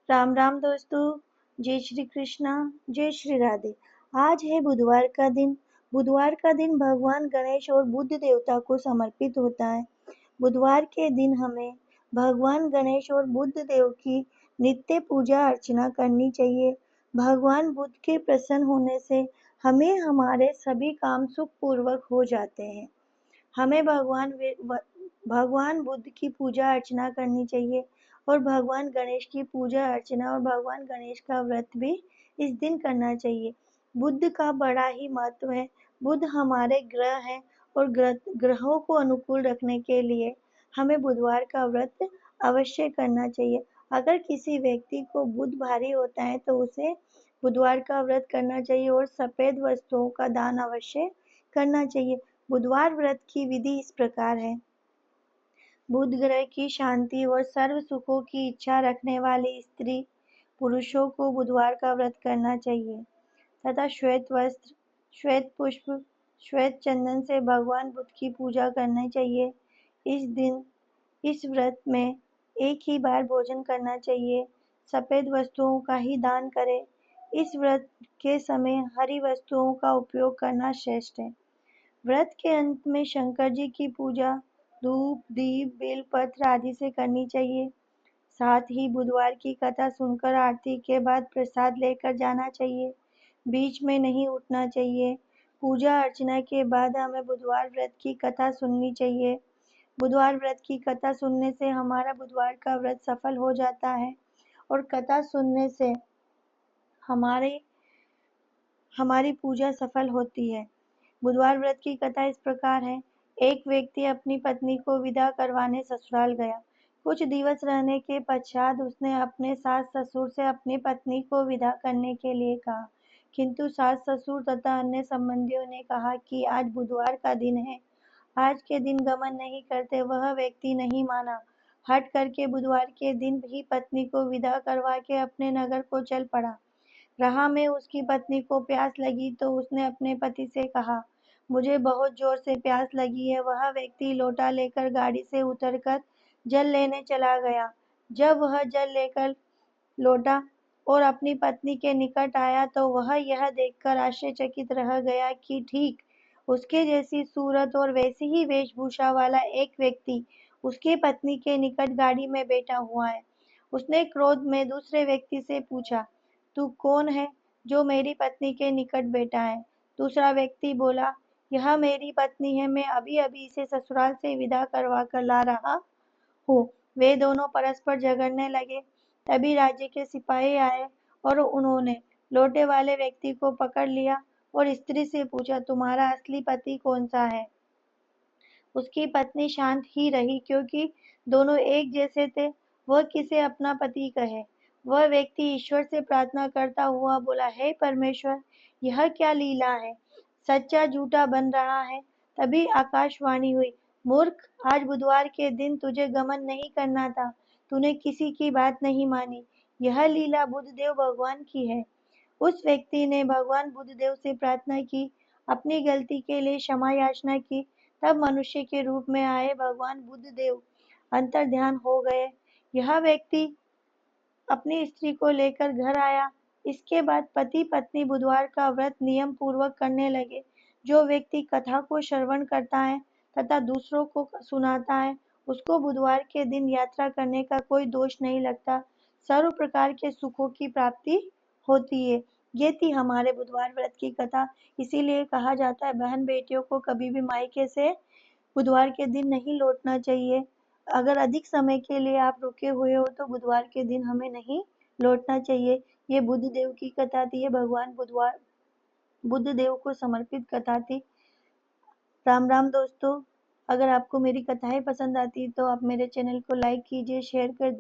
राम राम दोस्तों। जय श्री कृष्णा। जय श्री राधे। आज है बुधवार का दिन। बुधवार का दिन भगवान गणेश और बुद्ध देवता को समर्पित होता है। बुधवार के दिन हमें भगवान गणेश और बुद्ध देव की नित्य पूजा अर्चना करनी चाहिए। भगवान बुद्ध के प्रसन्न होने से हमें हमारे सभी काम सुख पूर्वक हो जाते हैं। हमें भगवान बुद्ध की पूजा अर्चना करनी चाहिए और भगवान गणेश की पूजा अर्चना और भगवान गणेश का व्रत भी इस दिन करना चाहिए। बुद्ध का बड़ा ही महत्व है। बुद्ध हमारे ग्रह हैं और ग्रहों को अनुकूल रखने के लिए हमें बुधवार का व्रत अवश्य करना चाहिए। अगर किसी व्यक्ति को बुध भारी होता है तो उसे बुधवार का व्रत करना चाहिए और सफेद वस्तुओं का दान अवश्य करना चाहिए। बुधवार व्रत की विधि इस प्रकार है। बुध ग्रह की शांति और सर्व सुखों की इच्छा रखने वाली स्त्री पुरुषों को बुधवार का व्रत करना चाहिए तथा श्वेत वस्त्र, श्वेत पुष्प, श्वेत चंदन से भगवान बुद्ध की पूजा करनी चाहिए। इस दिन इस व्रत में एक ही बार भोजन करना चाहिए। सफेद वस्तुओं का ही दान करें। इस व्रत के समय हरी वस्तुओं का उपयोग करना श्रेष्ठ है। व्रत के अंत में शंकर जी की पूजा धूप, दीप, बेलपत्र आदि से करनी चाहिए। साथ ही बुधवार की कथा सुनकर आरती के बाद प्रसाद लेकर जाना चाहिए। बीच में नहीं उठना चाहिए। पूजा अर्चना के बाद हमें बुधवार व्रत की कथा सुननी चाहिए। बुधवार व्रत की कथा सुनने से हमारा बुधवार का व्रत सफल हो जाता है और कथा सुनने से हमारी पूजा सफल होती है। बुधवार व्रत की कथा इस प्रकार है। एक व्यक्ति अपनी पत्नी को विदा करवाने ससुराल गया। कुछ दिवस रहने के पश्चात उसने अपने सास ससुर से अपनी पत्नी को विदा करने के लिए कहा, किंतु सास ससुर तथा अन्य संबंधियों ने कहा कि आज बुधवार का दिन है, आज के दिन गमन नहीं करते। वह व्यक्ति नहीं माना। हट करके बुधवार के दिन ही पत्नी को विदा करवा के अपने नगर को चल पड़ा। राह में उसकी पत्नी को प्यास लगी तो उसने अपने पति से कहा, मुझे बहुत जोर से प्यास लगी है। वह व्यक्ति लोटा लेकर गाड़ी से उतरकर जल लेने चला गया। जब वह जल लेकर लौटा और अपनी पत्नी के निकट आया तो वह यह देखकर आश्चर्यचकित रह गया कि ठीक उसके जैसी सूरत और वैसी ही वेशभूषा वाला एक व्यक्ति उसकी पत्नी के निकट गाड़ी में बैठा हुआ है। उसने क्रोध में दूसरे व्यक्ति से पूछा, तू कौन है जो मेरी पत्नी के निकट बैठा है? दूसरा व्यक्ति बोला, यह मेरी पत्नी है, मैं अभी अभी इसे ससुराल से विदा करवा कर ला रहा हूँ। वे दोनों परस्पर झगड़ने लगे। तभी राज्य के सिपाही आए और उन्होंने लोटे वाले व्यक्ति को पकड़ लिया और स्त्री से पूछा, तुम्हारा असली पति कौन सा है? उसकी पत्नी शांत ही रही क्योंकि दोनों एक जैसे थे। वह किसे अपना पति कहे। वह व्यक्ति ईश्वर से प्रार्थना करता हुआ बोला, हे परमेश्वर, यह क्या लीला है? सच्चा झूठा बन रहा है। तभी आकाशवाणी हुई, मूर्ख, आज बुधवार के दिन तुझे गमन नहीं करना था, तूने किसी की बात नहीं मानी। यह लीला बुद्धदेव भगवान की है। उस व्यक्ति ने भगवान बुद्धदेव से प्रार्थना की, अपनी गलती के लिए क्षमा याचना की। तब मनुष्य के रूप में आए भगवान बुद्धदेव अंतर्ध्यान हो गए। यह व्यक्ति अपनी स्त्री को लेकर घर आया। इसके बाद पति पत्नी बुधवार का व्रत नियम पूर्वक करने लगे। जो व्यक्ति कथा को श्रवण करता है तथा दूसरों को सुनाता है, उसको बुधवार के दिन यात्रा करने का कोई दोष नहीं लगता। सर्व प्रकार के सुखों की प्राप्ति होती है। ये थी हमारे बुधवार व्रत की कथा। इसीलिए कहा जाता है, बहन बेटियों को कभी भी मायके से बुधवार के दिन नहीं लौटना चाहिए। अगर अधिक समय के लिए आप रुके हुए हो तो बुधवार के दिन हमें नहीं लौटना चाहिए। ये बुद्ध देव की कथा थी। ये भगवान बुद्ध देव को समर्पित कथा थी। राम राम दोस्तों। अगर आपको मेरी कथाएं पसंद आती तो आप मेरे चैनल को लाइक कीजिए, शेयर कर